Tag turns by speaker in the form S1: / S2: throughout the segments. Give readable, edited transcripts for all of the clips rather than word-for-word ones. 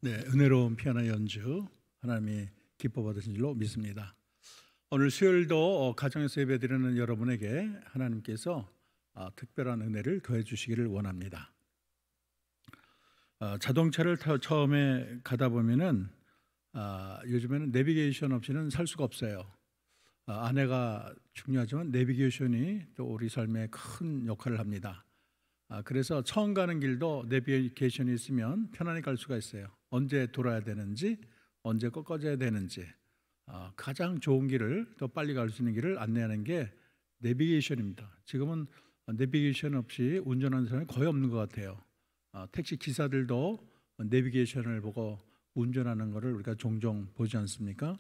S1: 네, 은혜로운 피아노 연주 하나님이 기뻐 받으신 줄로 믿습니다. 오늘 수요일도 가정에서 예배드리는 여러분에게 하나님께서 특별한 은혜를 더해 주시기를 원합니다. 자동차를 처음에 가다 보면은 요즘에는 내비게이션 없이는 살 수가 없어요. 아내가 중요하지만 내비게이션이 또 우리 삶에 큰 역할을 합니다. 그래서 처음 가는 길도 내비게이션이 있으면 편안히 갈 수가 있어요. 언제 돌아야 되는지, 언제 꺾어져야 되는지, 가장 좋은 길을, 더 빨리 갈 수 있는 길을 안내하는 게 내비게이션입니다. 지금은 내비게이션 없이 운전하는 사람이 거의 없는 것 같아요. 택시 기사들도 내비게이션을 보고 운전하는 것을 우리가 종종 보지 않습니까?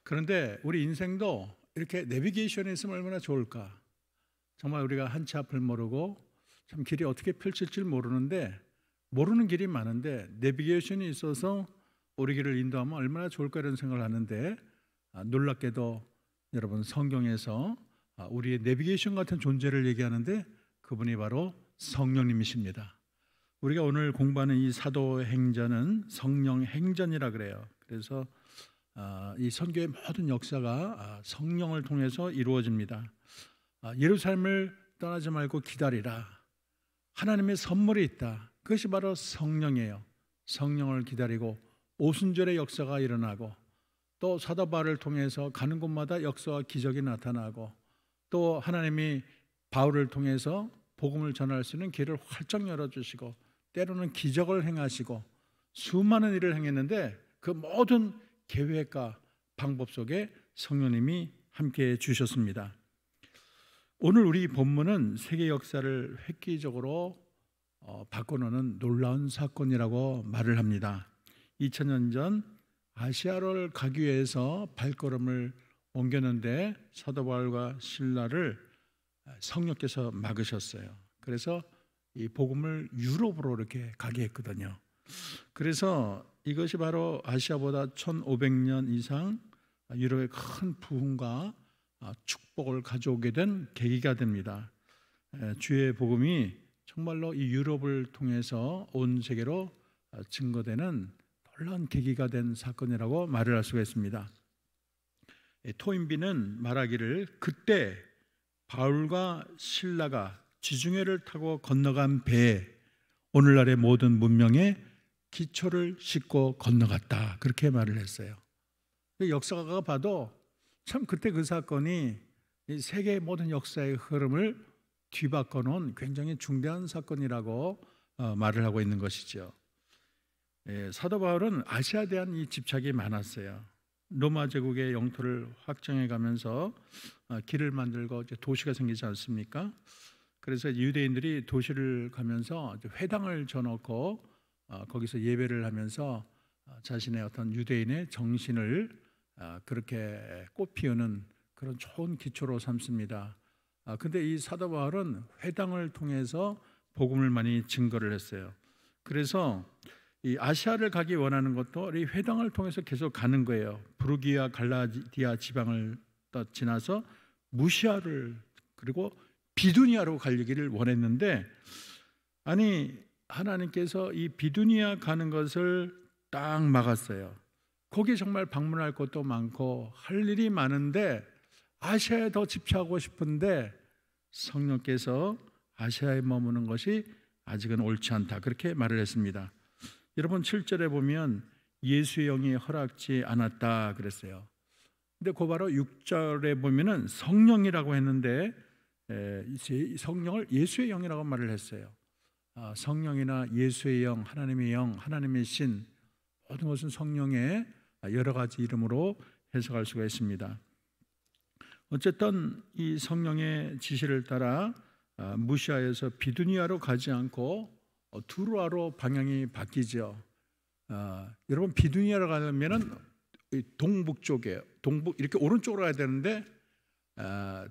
S1: 그런데 우리 인생도 이렇게 내비게이션이 있으면 얼마나 좋을까? 정말 우리가 한치 앞을 모르고 참 길이 어떻게 펼칠지 모르는데, 모르는 길이 많은데 내비게이션이 있어서 우리 길을 인도하면 얼마나 좋을까 이런 생각을 하는데, 놀랍게도 여러분 성경에서 우리의 내비게이션 같은 존재를 얘기하는데 그분이 바로 성령님이십니다. 우리가 오늘 공부하는 이 사도행전은 성령 행전이라 그래요. 그래서 이 선교의 모든 역사가 성령을 통해서 이루어집니다. 예루살렘을 떠나지 말고 기다리라. 하나님의 선물이 있다. 그것이 바로 성령이에요. 성령을 기다리고 오순절의 역사가 일어나고, 또 사도 바울을 통해서 가는 곳마다 역사와 기적이 나타나고, 또 하나님이 바울을 통해서 복음을 전할 수 있는 길을 활짝 열어주시고, 때로는 기적을 행하시고 수많은 일을 행했는데 그 모든 계획과 방법 속에 성령님이 함께해 주셨습니다. 오늘 우리 본문은 세계 역사를 획기적으로 바꿔놓는 놀라운 사건이라고 말을 합니다. 2000년 전 아시아를 가기 위해서 발걸음을 옮겼는데 사도 바울과 실라를 성령께서 막으셨어요. 그래서 이 복음을 유럽으로 이렇게 가게 했거든요. 그래서 이것이 바로 아시아보다 1500년 이상 유럽의 큰 부흥과 축복을 가져오게 된 계기가 됩니다. 주의 복음이 정말로 이 유럽을 통해서 온 세계로 증거되는 놀라운 계기가 된 사건이라고 말을 할 수가 있습니다. 토인비는 말하기를, 그때 바울과 실라가 지중해를 타고 건너간 배에 오늘날의 모든 문명의 기초를 싣고 건너갔다, 그렇게 말을 했어요. 역사가가 봐도 참 그때 그 사건이 세계의 모든 역사의 흐름을 뒤바꿔 놓은 굉장히 중대한 사건이라고 말을 하고 있는 것이죠. 사도 바울은 아시아에 대한 이 집착이 많았어요. 로마 제국의 영토를 확장해 가면서 길을 만들고 이제 도시가 생기지 않습니까? 그래서 유대인들이 도시를 가면서 회당을 져놓고 거기서 예배를 하면서 자신의 어떤 유대인의 정신을 그렇게 꽃피우는 그런 좋은 기초로 삼습니다. 근데 이 사도 바울은 회당을 통해서 복음을 많이 증거를 했어요. 그래서 이 아시아를 가기 원하는 것도 이 회당을 통해서 계속 가는 거예요. 부르기아 갈라디아 지방을 지나서 무시아를, 그리고 비두니아로 가기를 원했는데, 아니 하나님께서 이 비두니아 가는 것을 딱 막았어요. 거기 정말 방문할 것도 많고 할 일이 많은데 아시아에 더 집착하고 싶은데 성령께서 아시아에 머무는 것이 아직은 옳지 않다, 그렇게 말을 했습니다. 여러분 7절에 보면 예수의 영이 허락지 않았다 그랬어요. 근데 그 바로 6절에 보면은 성령이라고 했는데 성령을 예수의 영이라고 말을 했어요. 성령이나 예수의 영, 하나님의 영, 하나님의 신, 모든 것은 성령의 여러 가지 이름으로 해석할 수가 있습니다. 어쨌든 이 성령의 지시를 따라 무시아에서 비두니아로 가지 않고 두루아로 방향이 바뀌죠. 여러분 비두니아로 가려면은 동북 쪽에 이렇게 오른쪽으로 가야 되는데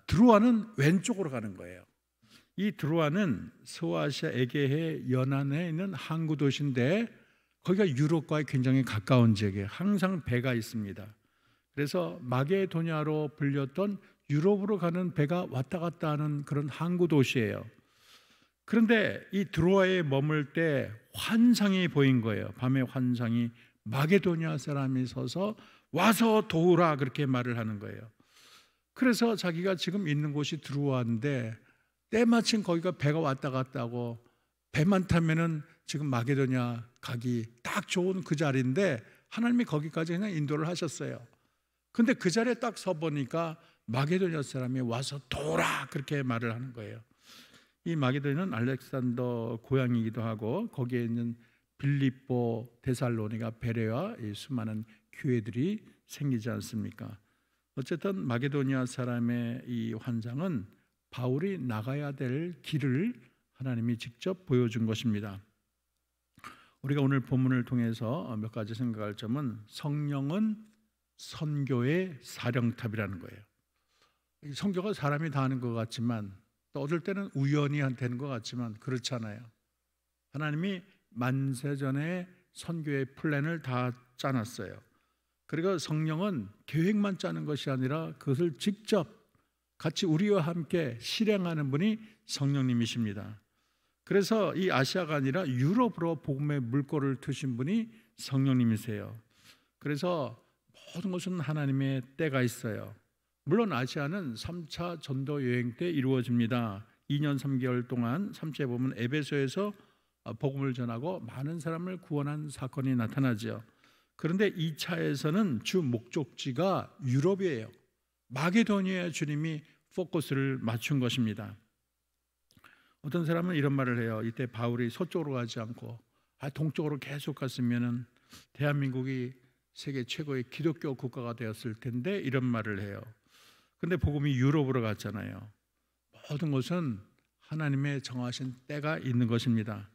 S1: 드루아는 왼쪽으로 가는 거예요. 이 드루아는 소아시아 에게해 연안에 있는 항구 도시인데 거기가 유럽과의 굉장히 가까운 지역에 항상 배가 있습니다. 그래서 마게도냐로 불렸던 유럽으로 가는 배가 왔다 갔다 하는 그런 항구 도시예요. 그런데 이 드로아에 머물 때 환상이 보인 거예요. 밤에 환상이 마게도냐 사람이 서서 와서 도우라 그렇게 말을 하는 거예요. 그래서 자기가 지금 있는 곳이 드로아인데 때마침 거기가 배가 왔다 갔다 하고 배만 타면은 지금 마게도냐 가기 딱 좋은 그 자리인데 하나님이 거기까지 그냥 인도를 하셨어요. 근데 그 자리에 딱 서 보니까 마게도냐 사람이 와서 도우라 그렇게 말을 하는 거예요. 이 마게도냐는 알렉산더 고향이기도 하고 거기에 있는 빌립보, 데살로니가, 베레와 이 수많은 교회들이 생기지 않습니까? 어쨌든 마게도냐 사람의 이 환상은 바울이 나가야 될 길을 하나님이 직접 보여준 것입니다. 우리가 오늘 본문을 통해서 몇 가지 생각할 점은 성령은 선교의 사령탑이라는 거예요. 선교가 사람이 다 하는 것 같지만 또 어떨 때는 우연히 되는 것 같지만 그렇잖아요. 하나님이 만세전에 선교의 플랜을 다 짜놨어요. 그리고 성령은 계획만 짜는 것이 아니라 그것을 직접 같이 우리와 함께 실행하는 분이 성령님이십니다. 그래서 이 아시아가 아니라 유럽으로 복음의 물꼬를 트신 분이 성령님이세요. 그래서 모든 것은 하나님의 때가 있어요. 물론 아시아는 3차 전도 여행 때 이루어집니다. 2년 3개월 동안 3차에 보면 에베소에서 복음을 전하고 많은 사람을 구원한 사건이 나타나죠. 그런데 2차에서는 주 목적지가 유럽이에요. 마게도니아에 주님이 포커스를 맞춘 것입니다. 어떤 사람은 이런 말을 해요. 이때 바울이 서쪽으로 가지 않고 동쪽으로 계속 갔으면 대한민국이 세계 최고의 기독교 국가가 되었을 텐데 이런 말을 해요. 근데 복음이 유럽으로 갔잖아요. 모든 것은 하나님의 정하신 때가 있는 것입니다.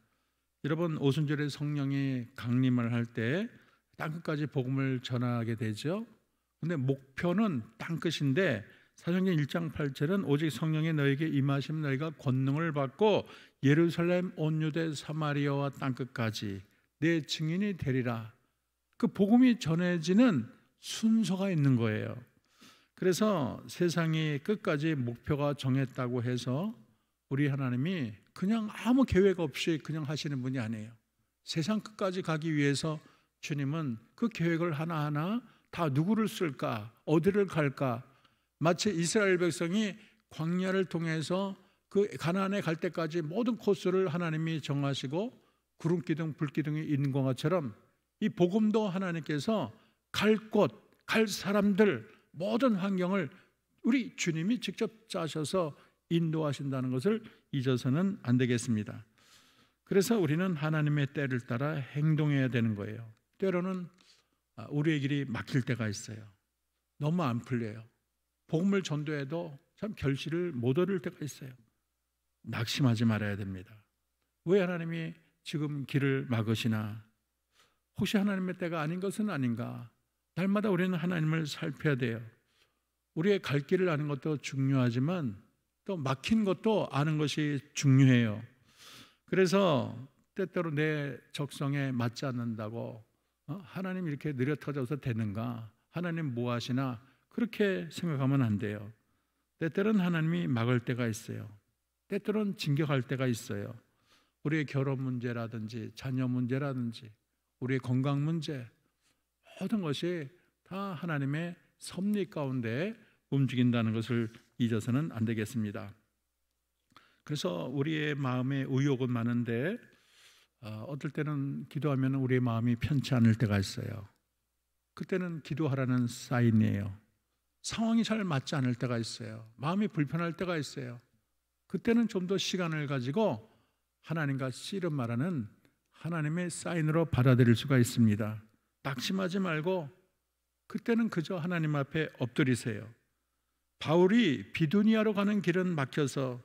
S1: 여러분, 오순절에 성령이 강림을 할 때 땅끝까지 복음을 전하게 되죠. 근데 목표는 땅끝인데 사도행전 1장 8절은 오직 성령이 너에게 임하시면 너희가 권능을 받고 예루살렘 온 유대 사마리아와 땅끝까지 내 증인이 되리라. 그 복음이 전해지는 순서가 있는 거예요. 그래서 세상이 끝까지 목표가 정했다고 해서 우리 하나님이 그냥 아무 계획 없이 그냥 하시는 분이 아니에요. 세상 끝까지 가기 위해서 주님은 그 계획을 하나하나 다 누구를 쓸까, 어디를 갈까, 마치 이스라엘 백성이 광야를 통해서 그 가나안에 갈 때까지 모든 코스를 하나님이 정하시고 구름기둥, 불기둥이 있는 것처럼 이 복음도 하나님께서 갈 곳, 갈 사람들, 모든 환경을 우리 주님이 직접 짜셔서 인도하신다는 것을 잊어서는 안 되겠습니다. 그래서 우리는 하나님의 때를 따라 행동해야 되는 거예요. 때로는 우리의 길이 막힐 때가 있어요. 너무 안 풀려요. 복음을 전도해도 참 결실을 못 얻을 때가 있어요. 낙심하지 말아야 됩니다. 왜 하나님이 지금 길을 막으시나? 혹시 하나님의 때가 아닌 것은 아닌가? 날마다 우리는 하나님을 살펴야 돼요. 우리의 갈 길을 아는 것도 중요하지만 또 막힌 것도 아는 것이 중요해요. 그래서 때때로 내 적성에 맞지 않는다고 하나님 이렇게 느려 터져서 되는가? 하나님 뭐 하시나? 그렇게 생각하면 안 돼요. 때때로는 하나님이 막을 때가 있어요. 때때로는 진격할 때가 있어요. 우리의 결혼 문제라든지 자녀 문제라든지 우리의 건강 문제, 모든 것이 다 하나님의 섭리 가운데 움직인다는 것을 잊어서는 안 되겠습니다. 그래서 우리의 마음에 의욕은 많은데 어떨 때는 기도하면 우리의 마음이 편치 않을 때가 있어요. 그때는 기도하라는 사인이에요. 상황이 잘 맞지 않을 때가 있어요. 마음이 불편할 때가 있어요. 그때는 좀 더 시간을 가지고 하나님과 씨름하라는 하나님의 사인으로 받아들일 수가 있습니다. 낙심하지 말고 그때는 그저 하나님 앞에 엎드리세요. 바울이 비두니아로 가는 길은 막혀서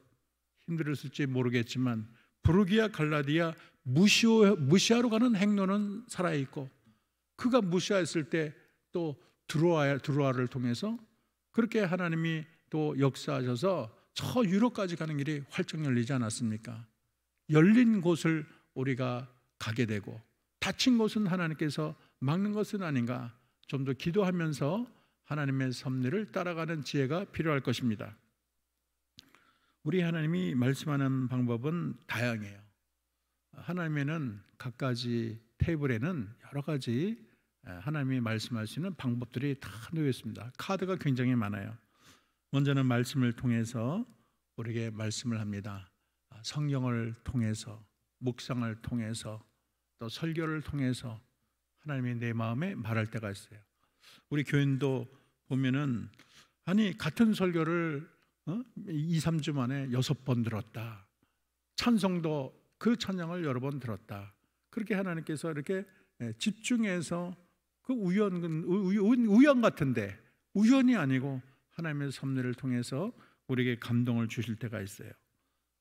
S1: 힘들었을지 모르겠지만 부르기아 갈라디아 무시아로 가는 행로는 살아있고 그가 무시했을 때 또 드로아를 통해서 그렇게 하나님이 또 역사하셔서 저 유럽까지 가는 길이 활짝 열리지 않았습니까? 열린 곳을 우리가 가게 되고 닫힌 곳은 하나님께서 막는 것은 아닌가? 좀 더 기도하면서 하나님의 섭리를 따라가는 지혜가 필요할 것입니다. 우리 하나님이 말씀하는 방법은 다양해요. 하나님에는 갖가지 테이블에는 여러 가지 하나님이 말씀하시는 방법들이 다 놓여 있습니다. 카드가 굉장히 많아요. 먼저는 말씀을 통해서 우리에게 말씀을 합니다. 성경을 통해서, 묵상을 통해서, 또 설교를 통해서 하나님이 내 마음에 말할 때가 있어요. 우리 교인도 보면은 같은 설교를 2, 3주 만에 6번 들었다. 찬송도 그 찬양을 여러 번 들었다. 그렇게 하나님께서 이렇게 집중해서 그 우연 같은데 우연이 아니고 하나님의 섭리를 통해서 우리에게 감동을 주실 때가 있어요.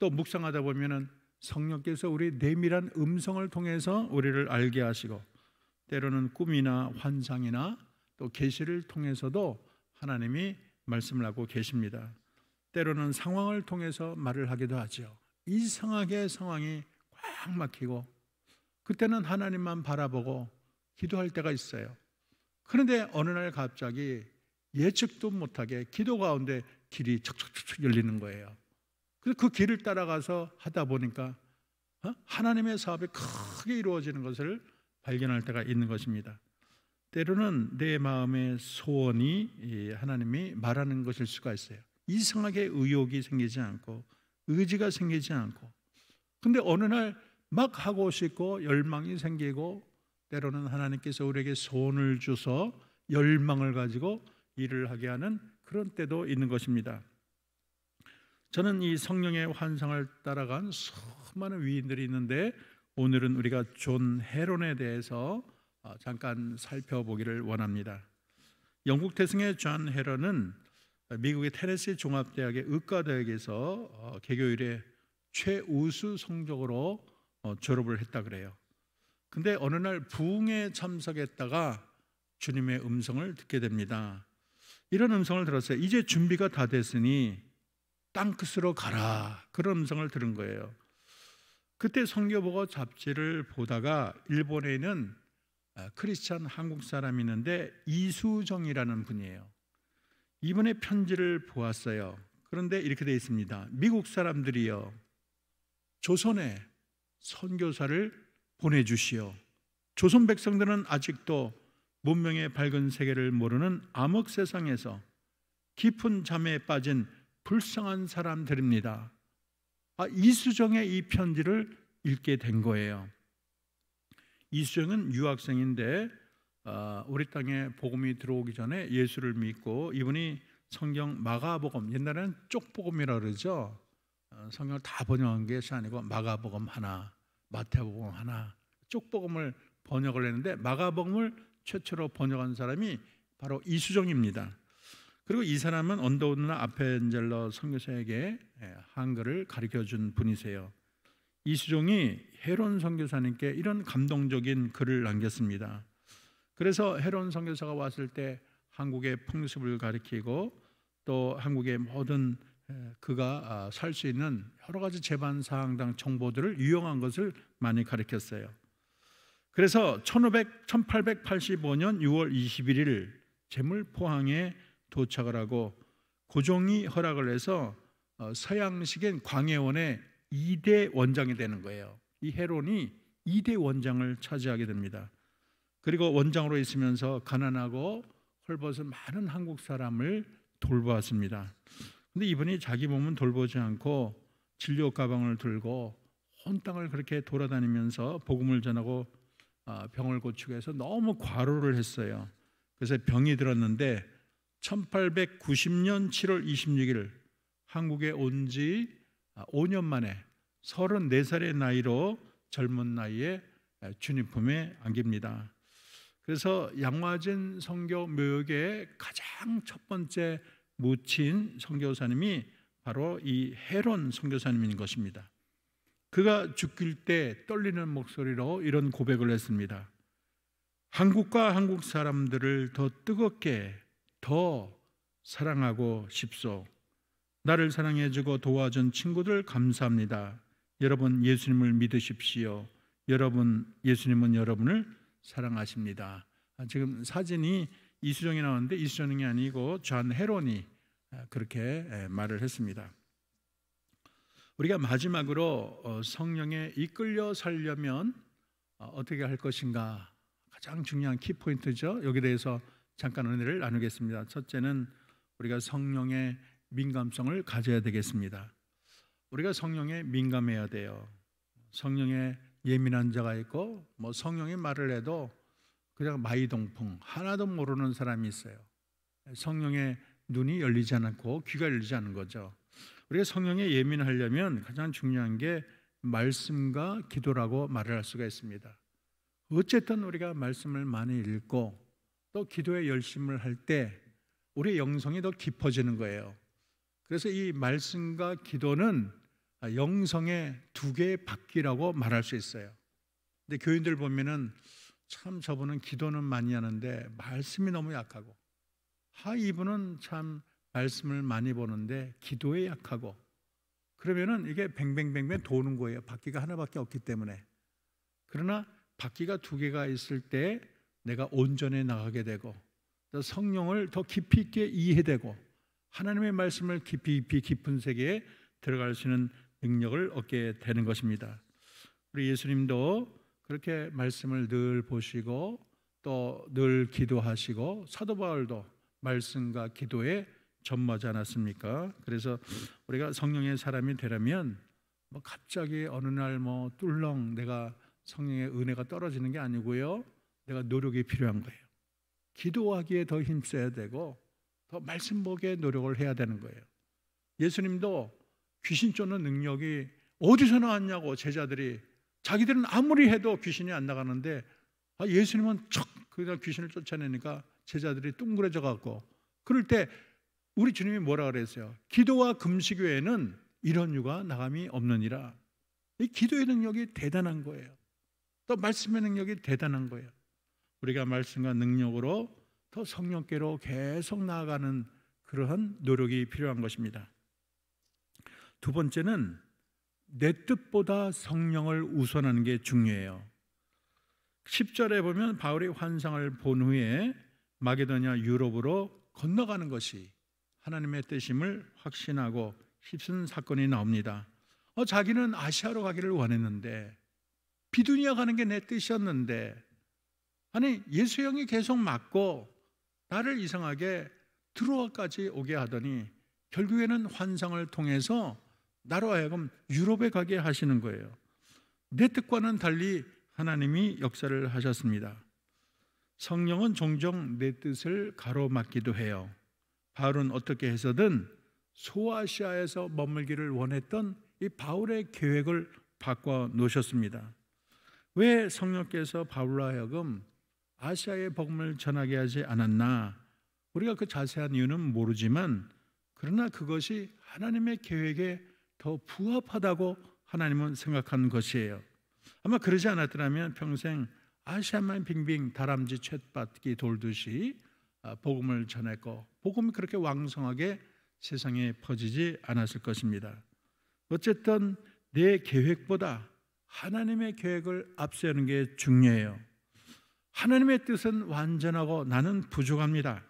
S1: 또 묵상하다 보면은 성령께서 우리 내밀한 음성을 통해서 우리를 알게 하시고, 때로는 꿈이나 환상이나 또 계시를 통해서도 하나님이 말씀을 하고 계십니다. 때로는 상황을 통해서 말을 하기도 하죠. 이상하게 상황이 꽉 막히고 그때는 하나님만 바라보고 기도할 때가 있어요. 그런데 어느 날 갑자기 예측도 못하게 기도 가운데 길이 척척척 열리는 거예요. 그래서 그 길을 따라가서 하다 보니까 하나님의 사업이 크게 이루어지는 것을 발견할 때가 있는 것입니다. 때로는 내 마음의 소원이 하나님이 말하는 것일 수가 있어요. 이상하게 의욕이 생기지 않고 의지가 생기지 않고, 근데 어느 날 막 하고 싶고 열망이 생기고, 때로는 하나님께서 우리에게 소원을 주셔서 열망을 가지고 일을 하게 하는 그런 때도 있는 것입니다. 저는 이 성령의 환상을 따라간 수많은 위인들이 있는데, 오늘은 우리가 존 헤론에 대해서 잠깐 살펴보기를 원합니다. 영국 태생의 존 헤런은 미국의 테네시 종합대학의 의과대학에서 개교 이래 최우수 성적으로 졸업을 했다 그래요. 근데 어느 날 부흥에 참석했다가 주님의 음성을 듣게 됩니다. 이런 음성을 들었어요. 이제 준비가 다 됐으니 땅끝으로 가라. 그런 음성을 들은 거예요. 그때 성경보고 잡지를 보다가 일본에 있는 크리스찬 한국 사람이 있는데 이수정이라는 분이에요. 이분의 편지를 보았어요. 그런데 이렇게 되어 있습니다. 미국 사람들이여, 조선에 선교사를 보내주시오. 조선 백성들은 아직도 문명의 밝은 세계를 모르는 암흑 세상에서 깊은 잠에 빠진 불쌍한 사람들입니다. 이수정의 이 편지를 읽게 된 거예요. 이수정은 유학생인데 우리 땅에 복음이 들어오기 전에 예수를 믿고, 이분이 성경 마가복음, 옛날에는 쪽복음이라고 그러죠. 성경을 다 번역한 것이 아니고 마가복음 하나, 마태복음 하나, 쪽복음을 번역을 했는데 마가복음을 최초로 번역한 사람이 바로 이수정입니다. 그리고 이 사람은 언더우드나 아펜젤러 선교사에게 한글을 가르쳐준 분이세요. 이수정이 헤론 선교사님께 이런 감동적인 글을 남겼습니다. 그래서 헤론 선교사가 왔을 때 한국의 풍습을 가르치고, 또 한국의 모든 그가 살 수 있는 여러 가지 재반 사항당 정보들을 유용한 것을 많이 가르쳤어요. 그래서 1885년 6월 21일 제물포항에 도착을 하고 고종이 허락을 해서 서양식인 광해원의 2대 원장이 되는 거예요. 이 헤론이 2대 원장을 차지하게 됩니다. 그리고 원장으로 있으면서 가난하고 헐벗은 많은 한국 사람을 돌보았습니다. 근데 이분이 자기 몸은 돌보지 않고 진료 가방을 들고 온 땅을 그렇게 돌아다니면서 복음을 전하고 병을 고치고 해서 너무 과로를 했어요. 그래서 병이 들었는데 1890년 7월 26일 한국에 온 지 5년 만에 34살의 나이로 젊은 나이에 주님 품에 안깁니다. 그래서 양화진 선교 묘역의 가장 첫 번째 묻힌 선교사님이 바로 이 헤론 선교사님인 것입니다. 그가 죽길 때 떨리는 목소리로 이런 고백을 했습니다. 한국과 한국 사람들을 더 뜨겁게 더 사랑하고 싶소. 나를 사랑해주고 도와준 친구들 감사합니다. 여러분 예수님을 믿으십시오. 여러분 예수님은 여러분을 사랑하십니다. 지금 사진이 이수정이 나오는데 이수정이 아니고 존 헤론이 그렇게 말을 했습니다. 우리가 마지막으로 성령에 이끌려 살려면 어떻게 할 것인가, 가장 중요한 키포인트죠. 여기에 대해서 잠깐 은혜를 나누겠습니다. 첫째는 우리가 성령의 민감성을 가져야 되겠습니다. 우리가 성령에 민감해야 돼요. 성령에 예민한 자가 있고, 성령이 말을 해도 그냥 마이동풍, 하나도 모르는 사람이 있어요. 성령의 눈이 열리지 않고 귀가 열리지 않은 거죠. 우리가 성령에 예민하려면 가장 중요한 게 말씀과 기도라고 말을 할 수가 있습니다. 어쨌든 우리가 말씀을 많이 읽고 또 기도에 열심을 할 때 우리의 영성이 더 깊어지는 거예요. 그래서 이 말씀과 기도는 영성의 두 개의 바퀴라고 말할 수 있어요. 근데 교인들 보면은 참 저분은 기도는 많이 하는데 말씀이 너무 약하고, 이분은 참 말씀을 많이 보는데 기도에 약하고, 그러면은 이게 뱅뱅뱅뱅 도는 거예요. 바퀴가 하나밖에 없기 때문에. 그러나 바퀴가 두 개가 있을 때 내가 온전해 나가게 되고, 또 성령을 더 깊이 있게 이해되고, 하나님의 말씀을 깊이 깊은 세계에 들어갈 수 있는 능력을 얻게 되는 것입니다. 우리 예수님도 그렇게 말씀을 늘 보시고 또 늘 기도하시고, 사도 바울도 말씀과 기도에 전무하지 않았습니까? 그래서 우리가 성령의 사람이 되려면 갑자기 어느 날 뚫렁 내가 성령의 은혜가 떨어지는 게 아니고요, 내가 노력이 필요한 거예요. 기도하기에 더 힘써야 되고 더 말씀 보기에 노력을 해야 되는 거예요. 예수님도 귀신 쫓는 능력이 어디서 나왔냐고 제자들이, 자기들은 아무리 해도 귀신이 안 나가는데 예수님은 그냥 귀신을 쫓아내니까 제자들이 뚱그러져 갖고, 그럴 때 우리 주님이 뭐라 그랬어요? 기도와 금식 외에는 이런 유가 나감이 없느니라. 이 기도의 능력이 대단한 거예요. 또 말씀의 능력이 대단한 거예요. 우리가 말씀과 능력으로 더 성령께로 계속 나아가는 그러한 노력이 필요한 것입니다. 두 번째는 내 뜻보다 성령을 우선하는 게 중요해요. 10절에 보면 바울이 환상을 본 후에 마게도냐 유럽으로 건너가는 것이 하나님의 뜻임을 확신하고 힘쓴 사건이 나옵니다. 자기는 아시아로 가기를 원했는데, 비두니아 가는 게 내 뜻이었는데, 예수 형이 계속 막고 나를 이상하게 드로아까지 오게 하더니 결국에는 환상을 통해서 나로 하여금 유럽에 가게 하시는 거예요. 내 뜻과는 달리 하나님이 역사를 하셨습니다. 성령은 종종 내 뜻을 가로막기도 해요. 바울은 어떻게 해서든 소아시아에서 머물기를 원했던 이 바울의 계획을 바꿔 놓으셨습니다. 왜 성령께서 바울로 하여금 아시아의 복음을 전하게 하지 않았나? 우리가 그 자세한 이유는 모르지만, 그러나 그것이 하나님의 계획에 더 부합하다고 하나님은 생각한 것이에요. 아마 그러지 않았더라면 평생 아시아만 빙빙 다람쥐 쳇바퀴 돌듯이 복음을 전했고, 복음이 그렇게 왕성하게 세상에 퍼지지 않았을 것입니다. 어쨌든 내 계획보다 하나님의 계획을 앞세우는 게 중요해요. 하나님의 뜻은 완전하고 나는 부족합니다.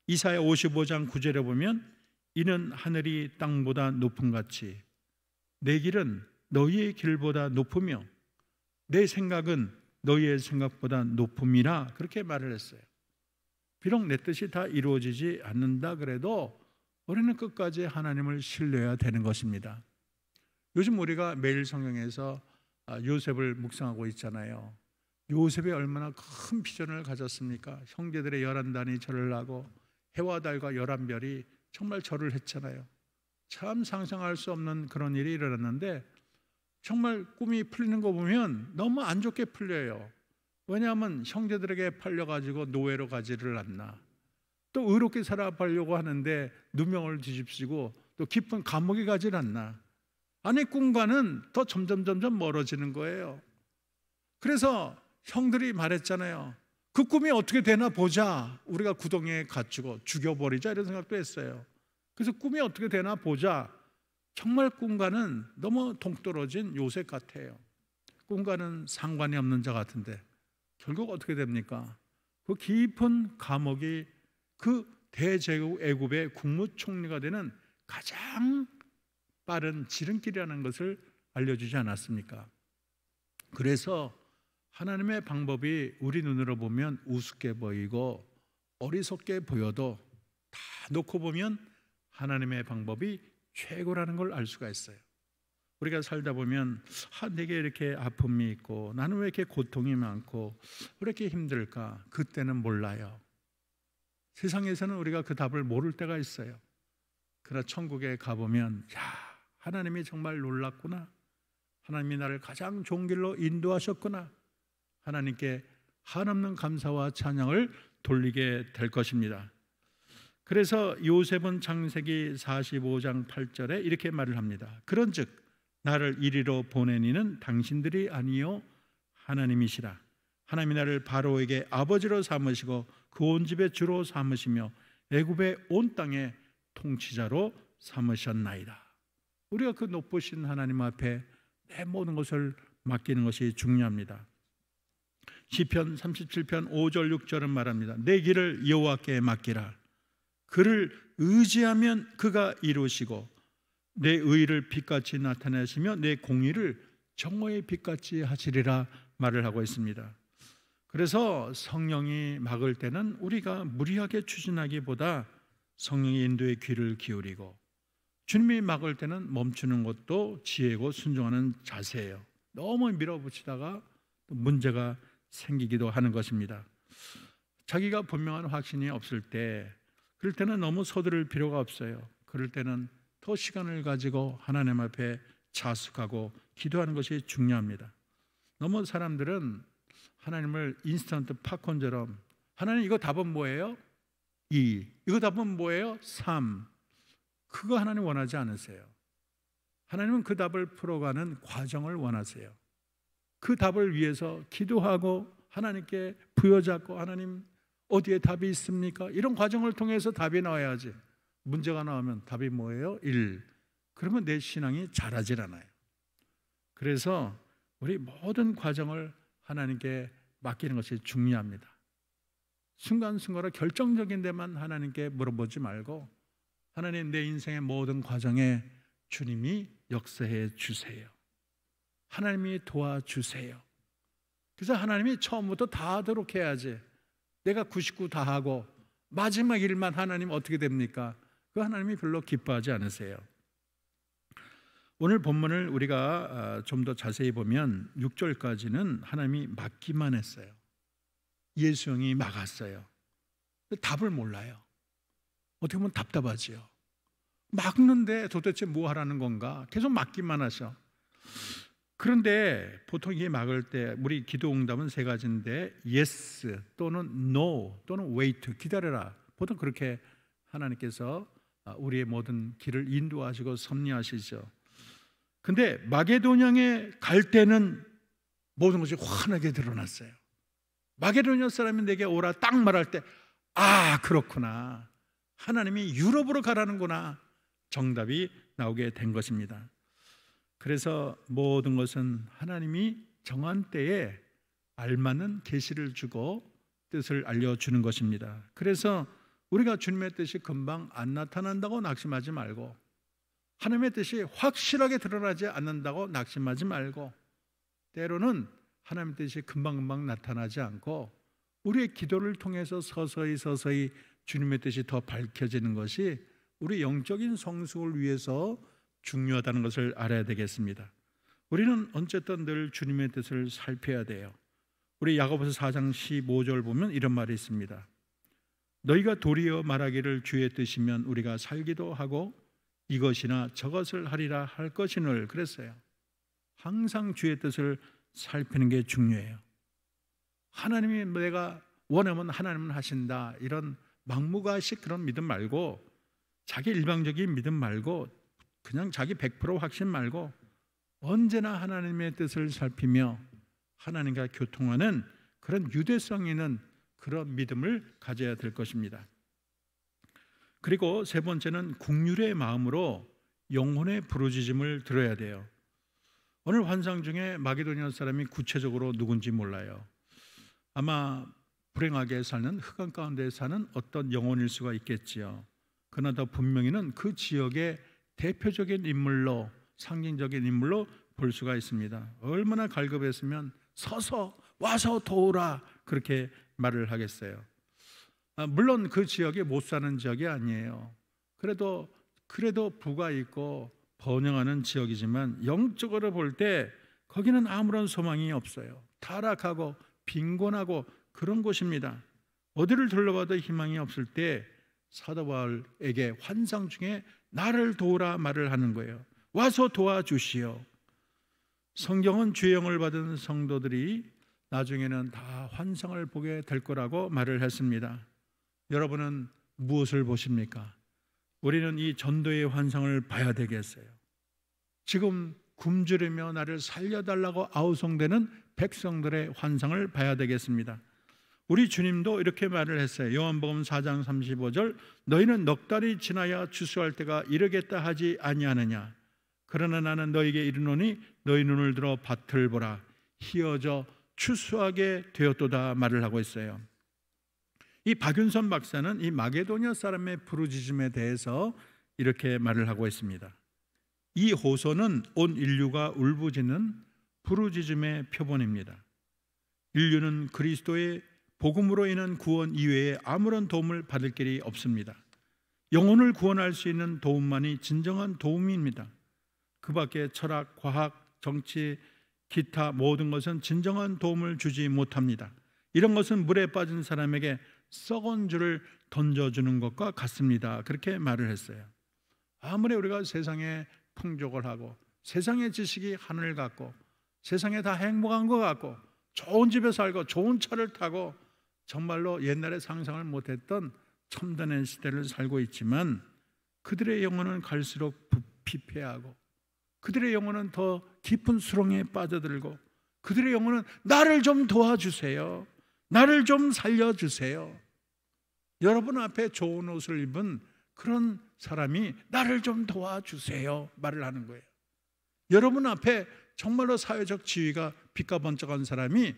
S1: 이사야 55장 9절에 보면 이는 하늘이 땅보다 높음 같이 내 길은 너희의 길보다 높으며 내 생각은 너희의 생각보다 높음이라, 그렇게 말을 했어요. 비록 내 뜻이 다 이루어지지 않는다 그래도 우리는 끝까지 하나님을 신뢰해야 되는 것입니다. 요즘 우리가 매일 성경에서 요셉을 묵상하고 있잖아요. 요셉이 얼마나 큰 비전을 가졌습니까? 형제들의 11단이 절을 하고 해와 달과 11별이 정말 절을 했잖아요. 참 상상할 수 없는 그런 일이 일어났는데, 정말 꿈이 풀리는 거 보면 너무 안 좋게 풀려요. 왜냐하면 형제들에게 팔려가지고 노예로 가지를 않나, 또 의롭게 살아가려고 하는데 누명을 뒤집시고 또 깊은 감옥에 가지를 않나. 꿈과는 더 점점 멀어지는 거예요. 그래서 형들이 말했잖아요. 그 꿈이 어떻게 되나 보자. 우리가 구덩이에 갇히고 죽여버리자, 이런 생각도 했어요. 그래서 꿈이 어떻게 되나 보자. 정말 꿈과는 너무 동떨어진 요셉 같아요. 꿈과는 상관이 없는 자 같은데 결국 어떻게 됩니까? 그 깊은 감옥이 그 대제국 애굽의 국무총리가 되는 가장 빠른 지름길이라는 것을 알려주지 않았습니까? 그래서 하나님의 방법이 우리 눈으로 보면 우습게 보이고 어리석게 보여도 다 놓고 보면 하나님의 방법이 최고라는 걸 알 수가 있어요. 우리가 살다 보면 내게 이렇게 아픔이 있고 나는 왜 이렇게 고통이 많고 왜 이렇게 힘들까? 그때는 몰라요. 세상에서는 우리가 그 답을 모를 때가 있어요. 그러나 천국에 가보면 하나님이 정말 놀랐구나. 하나님이 나를 가장 좋은 길로 인도하셨구나. 하나님께 한없는 감사와 찬양을 돌리게 될 것입니다. 그래서 요셉은 창세기 45장 8절에 이렇게 말을 합니다. 그런즉 나를 이리로 보내니는 당신들이 아니요 하나님이시라. 하나님이 나를 바로에게 아버지로 삼으시고 그 온 집의 주로 삼으시며 애굽의 온 땅의 통치자로 삼으셨나이다. 우리가 그 높으신 하나님 앞에 내 모든 것을 맡기는 것이 중요합니다. 시편 37편 5절 6절은 말합니다. 내 길을 여호와께 맡기라. 그를 의지하면 그가 이루시고 내 의를 빛같이 나타내시며 내 공의를 정오의 빛같이 하시리라 말을 하고 있습니다. 그래서 성령이 막을 때는 우리가 무리하게 추진하기보다 성령의 인도에 귀를 기울이고, 주님이 막을 때는 멈추는 것도 지혜고 순종하는 자세예요. 너무 밀어붙이다가 문제가 생기기도 하는 것입니다. 자기가 분명한 확신이 없을 때, 그럴 때는 너무 서두를 필요가 없어요. 그럴 때는 더 시간을 가지고 하나님 앞에 자숙하고 기도하는 것이 중요합니다. 너무 사람들은 하나님을 인스턴트 팝콘처럼, 하나님 이거 답은 뭐예요? 2. 이거 답은 뭐예요? 3. 그거 하나님 원하지 않으세요. 하나님은 그 답을 풀어가는 과정을 원하세요. 그 답을 위해서 기도하고 하나님께 부여잡고, 하나님 어디에 답이 있습니까? 이런 과정을 통해서 답이 나와야지. 문제가 나오면 답이 뭐예요? 1. 그러면 내 신앙이 자라질 않아요. 그래서 우리 모든 과정을 하나님께 맡기는 것이 중요합니다. 순간순간으로 결정적인 데만 하나님께 물어보지 말고, 하나님 내 인생의 모든 과정에 주님이 역사해 주세요. 하나님이 도와주세요. 그래서 하나님이 처음부터 다 하도록 해야지, 내가 99 다 하고 마지막 일만 하나님 어떻게 됩니까? 그 하나님이 별로 기뻐하지 않으세요. 오늘 본문을 우리가 좀 더 자세히 보면 6절까지는 하나님이 막기만 했어요. 예수 형이 막았어요. 답을 몰라요. 어떻게 보면 답답하지요. 막는데 도대체 뭐 하라는 건가? 계속 막기만 하셔. 그런데 보통 이게 막을 때 우리 기도 응답은 세 가지인데, yes 또는 no 또는 wait, 기다려라. 보통 그렇게 하나님께서 우리의 모든 길을 인도하시고 섭리하시죠. 근데 마게도냐에 갈 때는 모든 것이 환하게 드러났어요. 마게도냐 사람이 내게 오라 딱 말할 때, 그렇구나, 하나님이 유럽으로 가라는구나, 정답이 나오게 된 것입니다. 그래서 모든 것은 하나님이 정한 때에 알맞는 계시를 주고 뜻을 알려주는 것입니다. 그래서 우리가 주님의 뜻이 금방 안 나타난다고 낙심하지 말고, 하나님의 뜻이 확실하게 드러나지 않는다고 낙심하지 말고, 때로는 하나님의 뜻이 금방금방 나타나지 않고 우리의 기도를 통해서 서서히 주님의 뜻이 더 밝혀지는 것이 우리 영적인 성숙을 위해서 중요하다는 것을 알아야 되겠습니다. 우리는 어쨌든 늘 주님의 뜻을 살펴야 돼요. 우리 야고보서 4장 15절 보면 이런 말이 있습니다. 너희가 도리어 말하기를 주의 뜻이면 우리가 살기도 하고 이것이나 저것을 하리라 할 것이늘, 그랬어요. 항상 주의 뜻을 살피는 게 중요해요. 하나님이 내가 원하면 하나님은 하신다, 이런 막무가식 그런 믿음 말고, 자기 일방적인 믿음 말고, 그냥 자기 100% 확신 말고 언제나 하나님의 뜻을 살피며 하나님과 교통하는 그런 유대성 있는 그런 믿음을 가져야 될 것입니다. 그리고 세 번째는 국률의 마음으로 영혼의 부르짖음을 들어야 돼요. 오늘 환상 중에 마게도냐 사람이 구체적으로 누군지 몰라요. 아마 불행하게 사는, 흑암 가운데 사는 어떤 영혼일 수가 있겠지요. 그러나 더 분명히는 그 지역의 대표적인 인물로, 상징적인 인물로 볼 수가 있습니다. 얼마나 갈급했으면 서서 와서 도우라 그렇게 말을 하겠어요. 물론 그 지역이 못 사는 지역이 아니에요. 그래도 부가 있고 번영하는 지역이지만 영적으로 볼 때 거기는 아무런 소망이 없어요. 타락하고 빈곤하고 그런 곳입니다. 어디를 둘러봐도 희망이 없을 때 사도 바울에게 환상 중에 나를 도우라 말을 하는 거예요. 와서 도와주시오. 성경은 죄영을 받은 성도들이 나중에는 다 환상을 보게 될 거라고 말을 했습니다. 여러분은 무엇을 보십니까? 우리는 이 전도의 환상을 봐야 되겠어요. 지금 굶주리며 나를 살려달라고 아우성되는 백성들의 환상을 봐야 되겠습니다. 우리 주님도 이렇게 말을 했어요. 요한복음 4장 35절, 너희는 넉 달이 지나야 추수할 때가 이르겠다 하지 아니하느냐. 그러나 나는 너희에게 이르노니 너희 눈을 들어 밭을 보라. 희어져 추수하게 되었도다 말을 하고 있어요. 이 박윤선 박사는 이 마게도냐 사람의 부르짖음에 대해서 이렇게 말을 하고 있습니다. 이 호소는 온 인류가 울부짖는 부르짖음의 표본입니다. 인류는 그리스도의 복음으로 인한 구원 이외에 아무런 도움을 받을 길이 없습니다. 영혼을 구원할 수 있는 도움만이 진정한 도움입니다. 그 밖에 철학, 과학, 정치, 기타 모든 것은 진정한 도움을 주지 못합니다. 이런 것은 물에 빠진 사람에게 썩은 줄을 던져주는 것과 같습니다. 그렇게 말을 했어요. 아무리 우리가 세상에 풍족을 하고 세상의 지식이 하늘 같고 세상에 다 행복한 것 같고 좋은 집에 살고 좋은 차를 타고 정말로 옛날에 상상을 못했던 첨단의 시대를 살고 있지만 그들의 영혼은 갈수록 피폐하고 그들의 영혼은 더 깊은 수렁에 빠져들고 그들의 영혼은 나를 좀 도와주세요. 나를 좀 살려주세요. 여러분 앞에 좋은 옷을 입은 그런 사람이 나를 좀 도와주세요 말을 하는 거예요. 여러분 앞에 정말로 사회적 지위가 빛과 번쩍한 사람이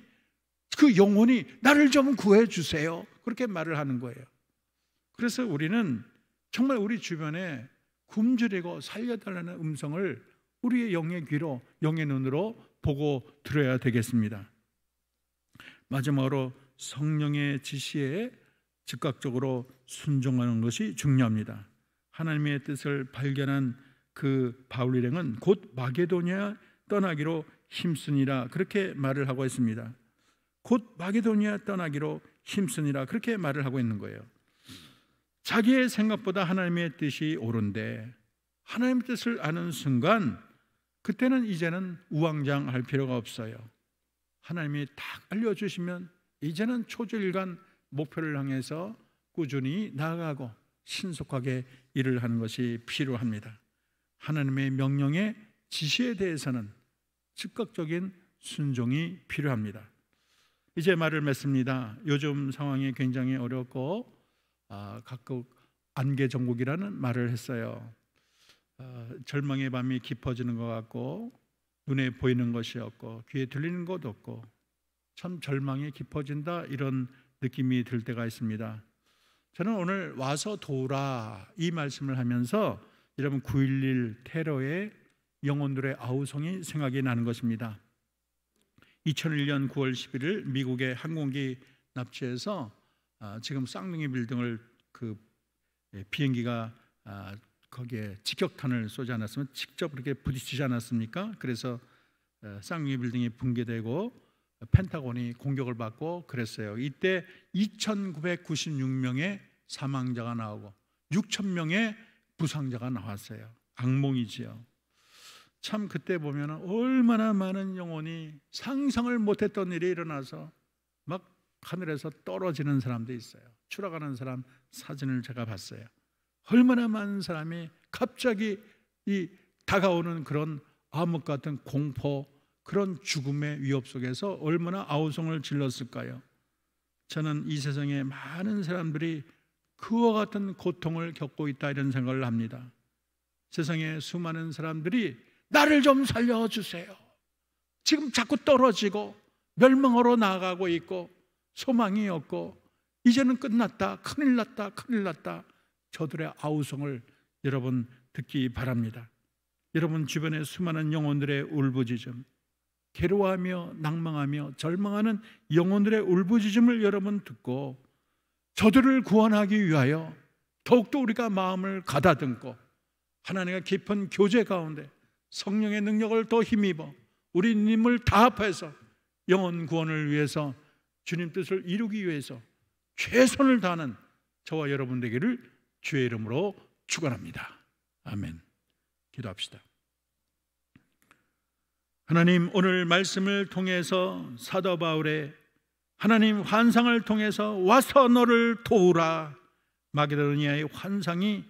S1: 그 영혼이 나를 좀 구해주세요 그렇게 말을 하는 거예요. 그래서 우리는 정말 우리 주변에 굶주리고 살려달라는 음성을 우리의 영의 귀로, 영의 눈으로 보고 들어야 되겠습니다. 마지막으로 성령의 지시에 즉각적으로 순종하는 것이 중요합니다. 하나님의 뜻을 발견한 그 바울 일행은 곧 마게도냐 떠나기로 힘쓰니라 그렇게 말을 하고 있습니다. 곧 마게도냐 떠나기로 힘쓰니라 그렇게 말을 하고 있는 거예요. 자기의 생각보다 하나님의 뜻이 옳은데 하나님의 뜻을 아는 순간 그때는 이제는 우왕좌왕할 필요가 없어요. 하나님이 딱 알려주시면 이제는 초절간 목표를 향해서 꾸준히 나아가고 신속하게 일을 하는 것이 필요합니다. 하나님의 명령의 지시에 대해서는 즉각적인 순종이 필요합니다. 이제 말을 맺습니다. 요즘 상황이 굉장히 어렵고 각국 안개전국이라는 말을 했어요. 절망의 밤이 깊어지는 것 같고 눈에 보이는 것이 없고 귀에 들리는 것 없고 참 절망이 깊어진다 이런 느낌이 들 때가 있습니다. 저는 오늘 와서 도우라 이 말씀을 하면서 여러분 9.11 테러의 영혼들의 아우성이 생각이 나는 것입니다. 2001년 9월 11일 미국의 항공기 납치해서 지금 쌍둥이 빌딩을 그 비행기가 거기에 직격탄을 쏘지 않았으면 직접 그렇게 부딪히지 않았습니까? 그래서 쌍둥이 빌딩이 붕괴되고 펜타곤이 공격을 받고 그랬어요. 이때 2,996명의 사망자가 나오고 6,000명의 부상자가 나왔어요. 악몽이지요. 참 그때 보면 얼마나 많은 영혼이 상상을 못했던 일이 일어나서 막 하늘에서 떨어지는 사람도 있어요. 추락하는 사람 사진을 제가 봤어요. 얼마나 많은 사람이 갑자기 이 다가오는 그런 암흑 같은 공포, 그런 죽음의 위협 속에서 얼마나 아우성을 질렀을까요? 저는 이 세상에 많은 사람들이 그와 같은 고통을 겪고 있다 이런 생각을 합니다. 세상에 수많은 사람들이 나를 좀 살려주세요. 지금 자꾸 떨어지고 멸망으로 나아가고 있고 소망이 없고 이제는 끝났다, 큰일 났다, 큰일 났다. 저들의 아우성을 여러분 듣기 바랍니다. 여러분 주변에 수많은 영혼들의 울부짖음, 괴로워하며 낭망하며 절망하는 영혼들의 울부짖음을 여러분 듣고 저들을 구원하기 위하여 더욱더 우리가 마음을 가다듬고 하나님과 깊은 교제 가운데 성령의 능력을 더 힘입어 우리 힘을 다 합해서 영혼 구원을 위해서 주님 뜻을 이루기 위해서 최선을 다하는 저와 여러분 되기를 주의 이름으로 축원합니다. 아멘. 기도합시다. 하나님, 오늘 말씀을 통해서 사도 바울의 하나님 환상을 통해서 와서 너를 도우라 마게도니아의 환상이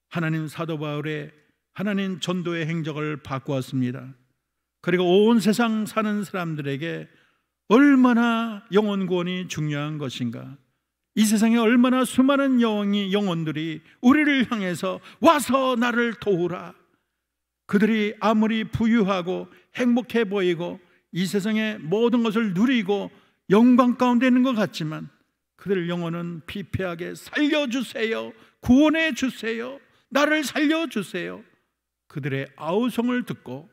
S1: 하나님 사도 바울의 하나님 전도의 행적을 바꾸었습니다. 그리고 온 세상 사는 사람들에게 얼마나 영혼 구원이 중요한 것인가, 이 세상에 얼마나 수많은 영혼들이 우리를 향해서 와서 나를 도우라, 그들이 아무리 부유하고 행복해 보이고 이 세상의 모든 것을 누리고 영광 가운데 있는 것 같지만 그들 영혼은 피폐하게 살려주세요, 구원해 주세요, 나를 살려주세요. 그들의 아우성을 듣고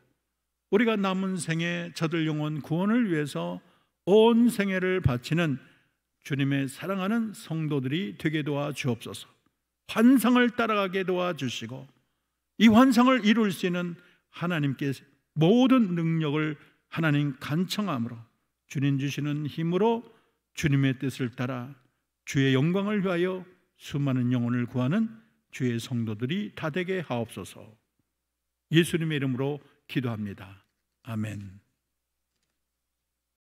S1: 우리가 남은 생에 저들 영혼 구원을 위해서 온 생애를 바치는 주님의 사랑하는 성도들이 되게 도와주옵소서. 환상을 따라가게 도와주시고 이 환상을 이룰 수 있는 하나님께 모든 능력을 하나님 간청함으로 주님 주시는 힘으로 주님의 뜻을 따라 주의 영광을 위하여 수많은 영혼을 구하는 주의 성도들이 다 되게 하옵소서. 예수님의 이름으로 기도합니다. 아멘.